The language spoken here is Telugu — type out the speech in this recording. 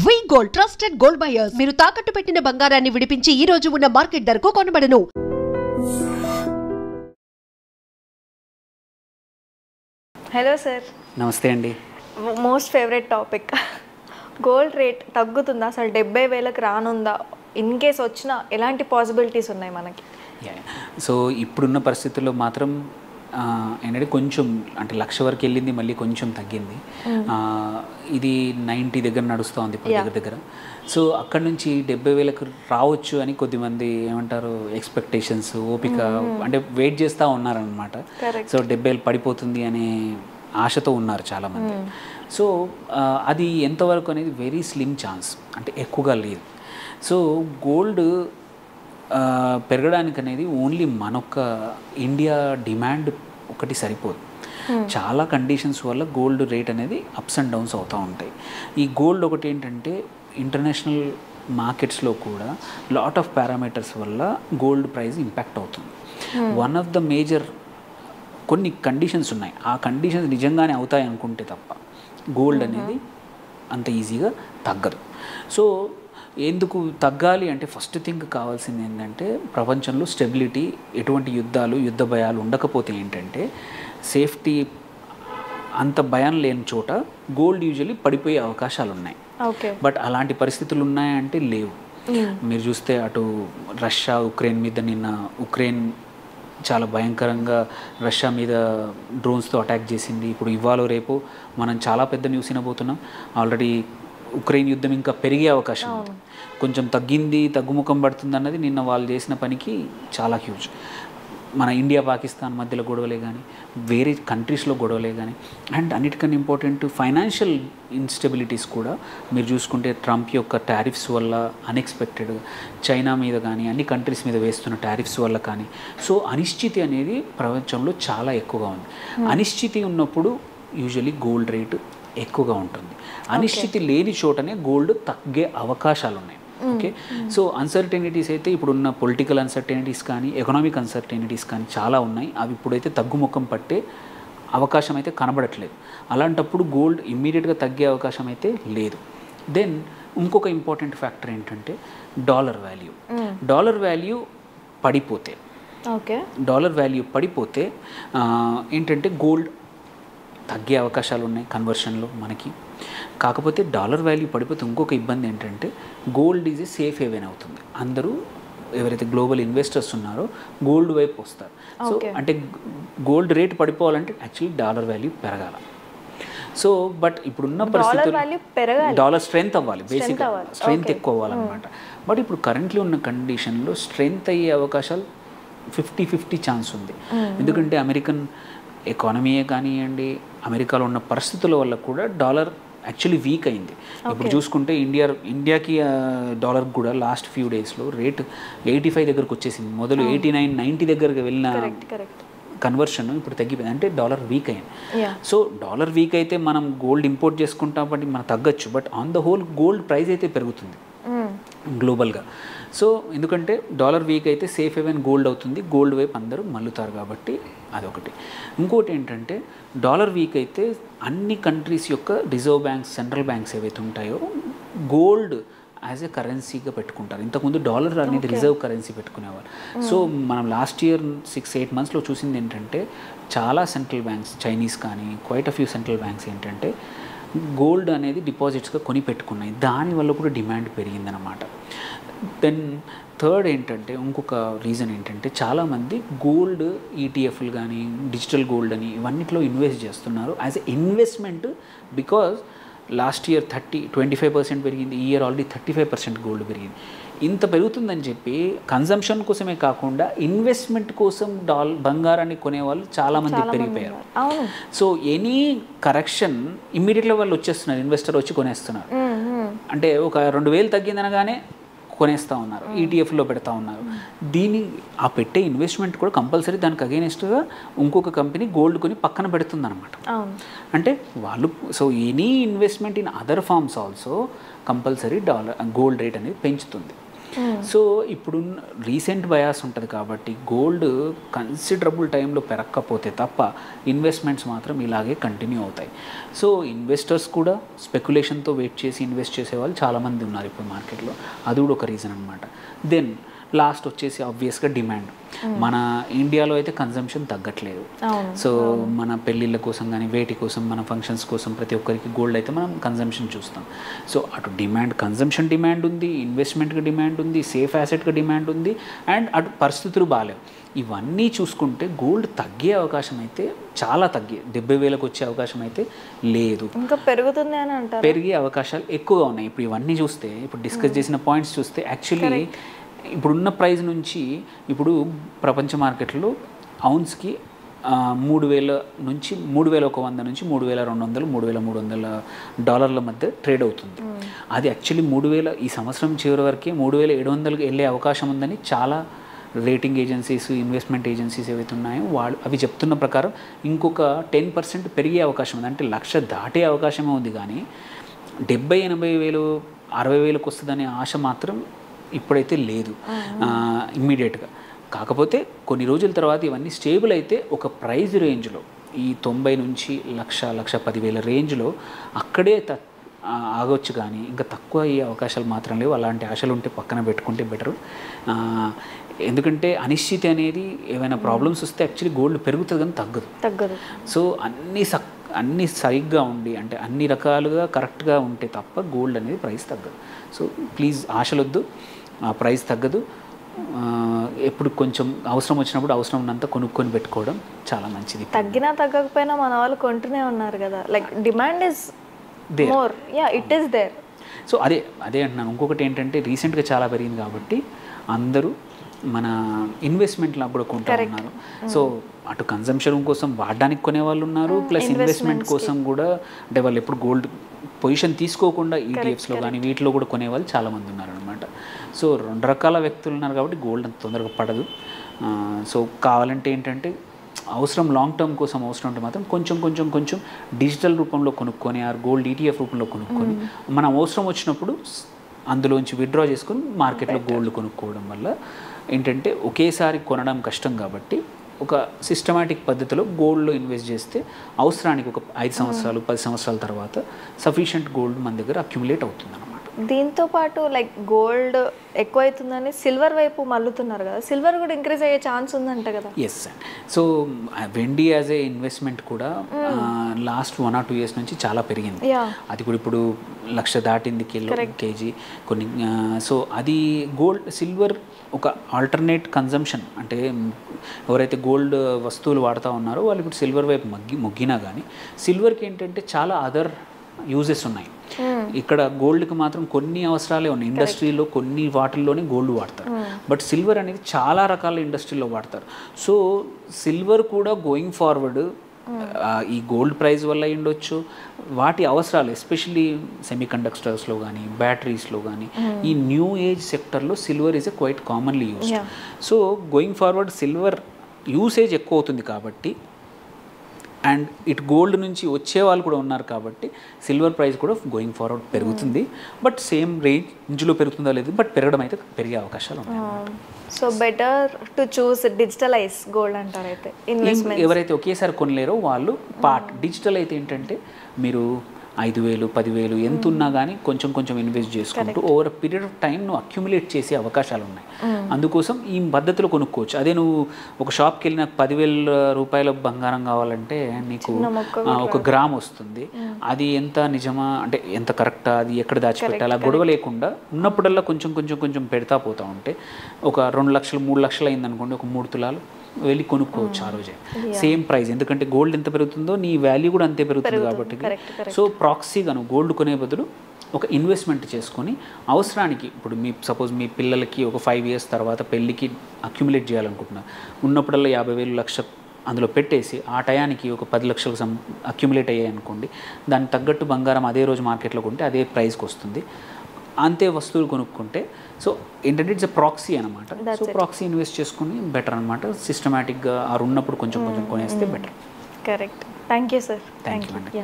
వి గోల్డ్ ట్రస్టెడ్ గోల్డ్ బయర్స్ మీరు తాకట్టు పెట్టిన బంగారాన్ని విడిపించి ఈ రోజు ఉన్న మార్కెట్ ధరకు కొనబడను. Hello sir. నమస్తే అండి. Most favourite topic, gold rate తగ్గుతుందా అసలు? 70,000కి రానుందా? ఇన్ కేస్ వచ్చినా ఎలాంటి పాసిబిలిటీస్ ఉన్నాయి మనకి? సో ఇప్పుడున్న పరిస్థితుల్లో మాత్రం ఏంటంటే కొంచెం అంటే 1,00,000 వరకు వెళ్ళింది, మళ్ళీ కొంచెం తగ్గింది. ఇది 90 దగ్గర నడుస్తుంది ఇప్పుడు దగ్గర. సో అక్కడ నుంచి 70,000కు రావచ్చు అని కొద్దిమంది ఏమంటారు ఎక్స్పెక్టేషన్స్, ఓపిక అంటే వెయిట్ చేస్తూ ఉన్నారనమాట. సో 70,000 పడిపోతుంది అనే ఆశతో ఉన్నారు చాలామంది. సో అది ఎంతవరకు అనేది వెరీ స్లిమ్ ఛాన్స్, అంటే ఎక్కువగా లేదు. సో గోల్డ్ పెరగడానికి అనేది ఓన్లీ మనొక్క ఇండియా డిమాండ్ ఒకటి సరిపోదు. చాలా కండిషన్స్ వల్ల గోల్డ్ రేట్ అనేది అప్స్ అండ్ డౌన్స్ అవుతూ ఉంటాయి. ఈ గోల్డ్ ఒకటి ఏంటంటే ఇంటర్నేషనల్ మార్కెట్స్లో కూడా లాట్ ఆఫ్ పారామీటర్స్ వల్ల గోల్డ్ ప్రైస్ ఇంపాక్ట్ అవుతుంది. వన్ ఆఫ్ ద మేజర్ కొన్ని కండిషన్స్ ఉన్నాయి. ఆ కండిషన్స్ నిజంగానే అవుతాయి అనుకుంటే తప్ప గోల్డ్ అనేది అంత ఈజీగా తగ్గదు. సో ఎందుకు తగ్గాలి అంటే ఫస్ట్ థింగ్ కావాల్సింది ఏంటంటే ప్రపంచంలో స్టెబిలిటీ, ఎటువంటి యుద్ధాలు, యుద్ధ భయాలు ఉండకపోతే ఏంటంటే సేఫ్టీ, అంత భయం లేని చోట గోల్డ్ యూజువల్లీ పడిపోయే అవకాశాలు ఉన్నాయి. బట్ అలాంటి పరిస్థితులు ఉన్నాయంటే లేవు. మీరు చూస్తే అటు రష్యా ఉక్రెయిన్ మీద, నిన్న ఉక్రెయిన్ చాలా భయంకరంగా రష్యా మీద డ్రోన్స్తో అటాక్ చేసింది. ఇప్పుడు ఇవాళ రేపు మనం చాలా పెద్ద న్యూస్ వినబోతున్నాం. ఆల్రెడీ ఉక్రెయిన్ యుద్ధం ఇంకా పెరిగే అవకాశం ఉంది. కొంచెం తగ్గింది, తగ్గుముఖం పడుతుంది అన్నది నిన్న వాళ్ళు చేసిన పనికి చాలా హ్యూజ్. మన ఇండియా పాకిస్తాన్ మధ్యలో గొడవలే కానీ, వేరే కంట్రీస్లో గొడవలే కానీ, అండ్ అన్నిటికన్నా ఇంపార్టెంట్ ఫైనాన్షియల్ ఇన్స్టెబిలిటీస్ కూడా మీరు చూసుకుంటే ట్రంప్ యొక్క టారిఫ్స్ వల్ల అన్ఎక్స్పెక్టెడ్గా చైనా మీద కానీ అన్ని కంట్రీస్ మీద వేస్తున్న టారిఫ్స్ వల్ల కానీ, సో అనిశ్చితి అనేది ప్రపంచంలో చాలా ఎక్కువగా ఉంది. అనిశ్చితి ఉన్నప్పుడు యూజువల్లీ గోల్డ్ రేటు ఎక్కువగా ఉంటుంది. అనిశ్చితి లేని చోటనే గోల్డ్ తగ్గే అవకాశాలు ఉన్నాయి. ఓకే, సో అన్సర్టెనిటీస్ అయితే ఇప్పుడున్న పొలిటికల్ అన్సర్టెనిటీస్ కానీ, ఎకనామిక్ అన్సర్టెనిటీస్ కానీ చాలా ఉన్నాయి. అవి ఇప్పుడైతే తగ్గుముఖం పట్టే అవకాశం అయితే కనబడట్లేదు. అలాంటప్పుడు గోల్డ్ ఇమ్మీడియట్గా తగ్గే అవకాశం అయితే లేదు. దెన్ ఇంకొక ఇంపార్టెంట్ ఫ్యాక్టర్ ఏంటంటే డాలర్ వాల్యూ. డాలర్ వాల్యూ పడిపోతే ఏంటంటే గోల్డ్ తగ్గే అవకాశాలు ఉన్నాయి కన్వర్షన్లో మనకి. కాకపోతే డాలర్ వాల్యూ పడిపోతే ఇంకొక ఇబ్బంది ఏంటంటే gold is a safe haven అవుతుంది. అందరూ ఎవరైతే గ్లోబల్ ఇన్వెస్టర్స్ ఉన్నారో గోల్డ్ వైపు వస్తారు. సో అంటే గోల్డ్ రేట్ పడిపోవాలంటే యాక్చువల్లీ డాలర్ వాల్యూ పెరగాల. సో బట్ ఇప్పుడున్న పరిస్థితుల్లో డాలర్ స్ట్రెంగ్త్ అవ్వాలి, బేసిక్గా స్ట్రెంగ్త్ ఎక్కువ అవ్వాలన్నమాట. బట్ ఇప్పుడు కరెంట్లీ ఉన్న కండిషన్లో స్ట్రెంగ్త్ అయ్యే అవకాశాలు 50-50 ఛాన్స్ ఉంది. ఎందుకంటే అమెరికన్ ఎకానమీయే కానివ్వండి, అమెరికాలో ఉన్న పరిస్థితుల వల్ల కూడా డాలర్ యాక్చువల్లీ వీక్ అయింది. ఇప్పుడు చూసుకుంటే ఇండియాకి డాలర్ కూడా లాస్ట్ ఫ్యూ డేస్లో రేట్ 85 దగ్గరకు వచ్చేసింది. మొదలు 89-90 దగ్గరకు వెళ్ళిన కన్వర్షన్ ఇప్పుడు తగ్గిపోయింది. అంటే డాలర్ వీక్ అయింది. సో డాలర్ వీక్ అయితే మనం గోల్డ్ ఇంపోర్ట్ చేసుకుంటాం, బట్ మనం తగ్గచ్చు. But on the whole gold price అయితే పెరుగుతుంది గ్లోబల్గా. సో ఎందుకంటే డాలర్ వీక్ అయితే సేఫ్ హెవెన్ గోల్డ్ అవుతుంది, గోల్డ్ వైపు అందరూ మల్లుతారు కాబట్టి అదొకటి. ఇంకోటి ఏంటంటే డాలర్ వీక్ అయితే అన్ని కంట్రీస్ యొక్క రిజర్వ్ బ్యాంక్స్, సెంట్రల్ బ్యాంక్స్ ఏవైతే ఉంటాయో గోల్డ్ యాజ్ ఎ కరెన్సీగా పెట్టుకుంటారు. ఇంతకుముందు డాలర్ అనేది రిజర్వ్ కరెన్సీ పెట్టుకునేవారు. సో మనం లాస్ట్ ఇయర్ 6-8 మంత్స్లో చూసింది ఏంటంటే చాలా సెంట్రల్ బ్యాంక్స్, చైనీస్ కానీ quite a few central banks ఏంటంటే గోల్డ్ అనేది డిపాజిట్స్గా కొని పెట్టుకున్నాయి. దానివల్ల కూడా డిమాండ్ పెరిగిందనమాట. దెన్ థర్డ్ ఏంటంటే ఇంకొక రీజన్ ఏంటంటే చాలామంది గోల్డ్ ఈటీఎఫ్లు కానీ, డిజిటల్ గోల్డ్ అని ఇవన్నిట్లో ఇన్వెస్ట్ చేస్తున్నారు as a investment. Because last year 25% పెరిగింది, ఈ ఇయర్ ఆల్రెడీ 35% గోల్డ్ పెరిగింది. ఇంత పెరుగుతుందని చెప్పి కన్జంప్షన్ కోసమే కాకుండా ఇన్వెస్ట్మెంట్ కోసం బంగారాన్ని కొనేవాళ్ళు చాలామంది పెరిగిపోయారు. సో ఎనీ కరెక్షన్ ఇమ్మీడియట్గా వాళ్ళు వచ్చేస్తున్నారు, ఇన్వెస్టర్ వచ్చి కొనేస్తున్నారు. అంటే ఒక 2,000 తగ్గిందనగానే కొనేస్తూ ఉన్నారు, ఈటీఎఫ్లో పెడతా ఉన్నారు. ఆ పెట్టే ఇన్వెస్ట్మెంట్ కూడా కంపల్సరీ దానికి అగైనెస్ట్గా ఇంకొక కంపెనీ గోల్డ్ కొని పక్కన పెడుతుంది అనమాట. అంటే వాళ్ళు so any investment in other forms also compulsory gold rate అనేది పెంచుతుంది. సో ఇప్పుడు రీసెంట్ బయాస్ ఉంటుంది కాబట్టి గోల్డ్ కన్సిడరబుల్ టైంలో పెరగకపోతే తప్ప ఇన్వెస్ట్మెంట్స్ మాత్రం ఇలాగే కంటిన్యూ అవుతాయి. సో ఇన్వెస్టర్స్ కూడా స్పెక్యులేషన్తో వెయిట్ చేసి ఇన్వెస్ట్ చేసే వాళ్ళు చాలామంది ఉన్నారు ఇప్పుడు మార్కెట్లో. అది కూడా ఒక రీజన్ అనమాట. దెన్ లాస్ట్ వచ్చేసి ఆబ్వియస్గా డిమాండ్. మన ఇండియాలో అయితే కన్జంప్షన్ తగ్గట్లేదు. సో మన పెళ్ళిళ్ళ కోసం కానీ వేటి కోసం మన ఫంక్షన్స్ కోసం ప్రతి ఒక్కరికి గోల్డ్ అయితే మనం కన్జంప్షన్ చూస్తాం. సో అటు డిమాండ్ కన్జంప్షన్ డిమాండ్ ఉంది, ఇన్వెస్ట్మెంట్కి డిమాండ్ ఉంది, సేఫ్ యాసెట్కి డిమాండ్ ఉంది, అండ్ అటు పరిస్థితులు బాగాలేవు. ఇవన్నీ చూసుకుంటే గోల్డ్ తగ్గే అవకాశం అయితే చాలా 70,000కు వచ్చే అవకాశం అయితే లేదు. ఇంకా పెరుగుతుంది అని అంటారు. పెరిగే అవకాశాలు ఎక్కువగా ఉన్నాయి. ఇప్పుడు ఇవన్నీ చూస్తే, ఇప్పుడు డిస్కస్ చేసిన పాయింట్స్ చూస్తే యాక్చువల్లీ ఇప్పుడున్న ప్రైస్ నుంచి ఇప్పుడు ప్రపంచ మార్కెట్లో ఔన్స్కి 3,000 నుంచి 3,100 నుంచి 3,200 $3,300 మధ్య ట్రేడ్ అవుతుంది. అది యాక్చువల్లీ 3,000 ఈ సంవత్సరం చివరి వరకే 3,700కి వెళ్ళే అవకాశం ఉందని చాలా రేటింగ్ ఏజెన్సీస్, ఇన్వెస్ట్మెంట్ ఏజెన్సీస్ ఏవైతే ఉన్నాయో వాళ్ళు అవి చెప్తున్న ప్రకారం ఇంకొక 10% పెరిగే అవకాశం ఉంది. అంటే 1,00,000 దాటే అవకాశమే ఉంది. కానీ 70,000-80,000 60,000కి వస్తుందనే ఆశ మాత్రం ఇప్పుడైతే లేదు ఇమ్మీడియట్గా. కాకపోతే కొన్ని రోజుల తర్వాత ఇవన్నీ స్టేబుల్ అయితే ఒక ప్రైజ్ రేంజ్లో ఈ 90 నుంచి 1,10,000 రేంజ్లో అక్కడే ఆగొచ్చు. కానీ ఇంకా తక్కువ అయ్యే అవకాశాలు మాత్రం లేవు. అలాంటి ఆశలు ఉంటే పక్కన పెట్టుకుంటే బెటరు. ఎందుకంటే అనిశ్చితి అనేది ఏమైనా ప్రాబ్లమ్స్ వస్తే యాక్చువల్లీ గోల్డ్ పెరుగుతుంది కానీ తగ్గదు. సో అన్నీ సరిగ్గా ఉండి, అంటే అన్ని రకాలుగా కరెక్ట్గా ఉంటే తప్ప గోల్డ్ అనేది ప్రైస్ తగ్గదు. సో ప్లీజ్ ఆశలొద్దు, ఆ ప్రైస్ తగ్గదు. ఎప్పుడు కొంచెం అవసరం వచ్చినప్పుడు అవసరం ఉన్నంత కొనుక్కొని పెట్టుకోవడం చాలా మంచిది. తగ్గినా తగ్గకపోయినా మన వాళ్ళు కొంటూనే ఉన్నారు కదా. Like demand is more, yeah it is there. So అదే అంటున్నాను. ఇంకొకటి ఏంటంటే రీసెంట్గా చాలా పెరిగింది కాబట్టి అందరూ మన ఇన్వెస్ట్మెంట్లో కూడా కొంటూ ఉన్నారు. సో అటు కన్జంప్షన్ కోసం వాడడానికి కొనేవాళ్ళు ఉన్నారు, ప్లస్ ఇన్వెస్ట్మెంట్ కోసం కూడా. అంటే వాళ్ళు ఎప్పుడు గోల్డ్ పొజిషన్ తీసుకోకుండా ఈటీఎఫ్స్లో కానీ వీటిలో కూడా కొనేవాళ్ళు చాలామంది ఉన్నారనమాట. సో 2 రకాల వ్యక్తులు ఉన్నారు కాబట్టి గోల్డ్ అంత తొందరగా పడదు. సో కావాలంటే ఏంటంటే అవసరం లాంగ్ టర్మ్ కోసం అవసరం ఉంటే మాత్రం కొంచెం డిజిటల్ రూపంలో కొనుక్కొని, ఆ గోల్డ్ ఈటీఎఫ్ రూపంలో కొనుక్కొని మనం అవసరం వచ్చినప్పుడు అందులోంచి విత్డ్రా చేసుకొని మార్కెట్లో గోల్డ్ కొనుక్కోవడం వల్ల ఏంటంటే ఒకేసారి కొనడం కష్టం కాబట్టి ఒక సిస్టమాటిక్ పద్ధతిలో గోల్డ్లో ఇన్వెస్ట్ చేస్తే అవసరానికి ఒక 5 సంవత్సరాలు 10 సంవత్సరాల తర్వాత సఫిషియంట్ గోల్డ్ మన దగ్గర అక్యుములేట్ అవుతుంది అనమాట. దీంతో పాటు లైక్ గోల్డ్ ఎక్కువ అవుతుందని సిల్వర్ వైపు మళ్ళుతున్నారు కదా. సిల్వర్ కూడా ఇంక్రీజ్ అయ్యే ఛాన్స్ ఉందంట కదా. ఎస్ అండ్ సో వెండి యాజ్ ఏ ఇన్వెస్ట్మెంట్ కూడా లాస్ట్ 1 or 2 years నుంచి చాలా పెరిగింది. అది కూడా ఇప్పుడు 1,00,000 దాటింది కేజీ కొన్ని. సో అది గోల్డ్ సిల్వర్ ఒక ఆల్టర్నేట్ కన్జంప్షన్. అంటే ఎవరైతే గోల్డ్ వస్తువులు వాడుతూ ఉన్నారో వాళ్ళు ఇప్పుడు సిల్వర్ వైపు మొగ్గినా కానీ సిల్వర్కి ఏంటంటే చాలా అదర్ యూజెస్ ఉన్నాయి. ఇక్కడ గోల్డ్కి మాత్రం కొన్ని అవసరాలే ఉన్నాయి. ఇండస్ట్రీలో కొన్ని వాటిల్లోనే గోల్డ్ వాడతారు, బట్ సిల్వర్ అనేది చాలా రకాల ఇండస్ట్రీలో వాడతారు. సో సిల్వర్ కూడా గోయింగ్ ఫార్వర్డ్ ఈ గోల్డ్ ప్రైస్ వల్ల ఉండొచ్చు, వాటి అవసరాలు ఎస్పెషల్లీ సెమీ కండక్టర్స్లో కానీ బ్యాటరీస్లో కానీ ఈ న్యూ ఏజ్ సెక్టర్లో silver is a quite commonly used. So going forward silver usage ఎక్కువ అవుతుంది కాబట్టి, అండ్ ఇటు గోల్డ్ నుంచి వచ్చే వాళ్ళు కూడా ఉన్నారు కాబట్టి సిల్వర్ ప్రైస్ కూడా గోయింగ్ ఫార్వర్డ్ పెరుగుతుంది. బట్ సేమ్ రేంజ్లో పెరుగుతుందో లేదు, బట్ పెరగడం అయితే పెరిగే అవకాశాలు ఉన్నాయి. So better to choose digitalise gold అంటారు. అయితే ఇన్వెస్ట్మెంట్ ఎవరైతే ఒకేసారి కొనలేరో వాళ్ళు పార్ట్ డిజిటల్ అయితే ఏంటంటే మీరు 5,000 10,000 ఎంత ఉన్నా కానీ కొంచెం ఇన్వెస్ట్ చేసుకుంటూ ఓవర్ పీరియడ్ ఆఫ్ టైం నువ్వు అక్యుములేట్ చేసే అవకాశాలు ఉన్నాయి. అందుకోసం ఈ పద్ధతిలో కొనుక్కోవచ్చు. అదే నువ్వు ఒక షాప్కి వెళ్ళి నాకు 10,000 రూపాయల బంగారం కావాలంటే నీకు 1 గ్రామ్ వస్తుంది. అది ఎంత నిజమా, అంటే ఎంత కరెక్టా, అది ఎక్కడ దాచిపెట్టాలి, గొడవ లేకుండా ఉన్నప్పుడల్లా కొంచెం పెడతా పోతా ఉంటే ఒక 2 లక్షలు 3 లక్షలు అయిందనుకోండి, ఒక 3 తులాలు వెళ్ళి కొనుక్కోవచ్చు ఆ రోజే. సేమ్ ప్రైస్, ఎందుకంటే గోల్డ్ ఎంత పెరుగుతుందో నీ వాల్యూ కూడా అంతే పెరుగుతుంది కాబట్టి. సో ప్రాక్సీగా నువ్వు గోల్డ్ కొనే బదులు ఒక ఇన్వెస్ట్మెంట్ చేసుకొని అవసరానికి, ఇప్పుడు సపోజ్ మీ పిల్లలకి ఒక 5 years తర్వాత పెళ్ళికి అక్యుములేట్ చేయాలనుకుంటున్నారు, ఉన్నప్పుడల్లా 50,000 1,00,000 అందులో పెట్టేసి ఆ టయానికి ఒక 10 లక్షలకు అక్యుములేట్ అయ్యాయి అనుకోండి, దానికి తగ్గట్టు బంగారం అదే రోజు మార్కెట్లో కొంటే అదే ప్రైస్కి వస్తుంది. అంతే వస్తువులు కొనుక్కుంటే సో ఏంటంటే ఇట్స్ ఎ ప్రాక్సీ అనమాట. సో ప్రాక్సీ ఇన్వెస్ట్ చేసుకుని బెటర్ అనమాట. సిస్టమేటిక్గా ఆరు ఉన్నప్పుడు కొంచెం కొనేస్తే better. Correct. Thank you sir. Thank you అండి.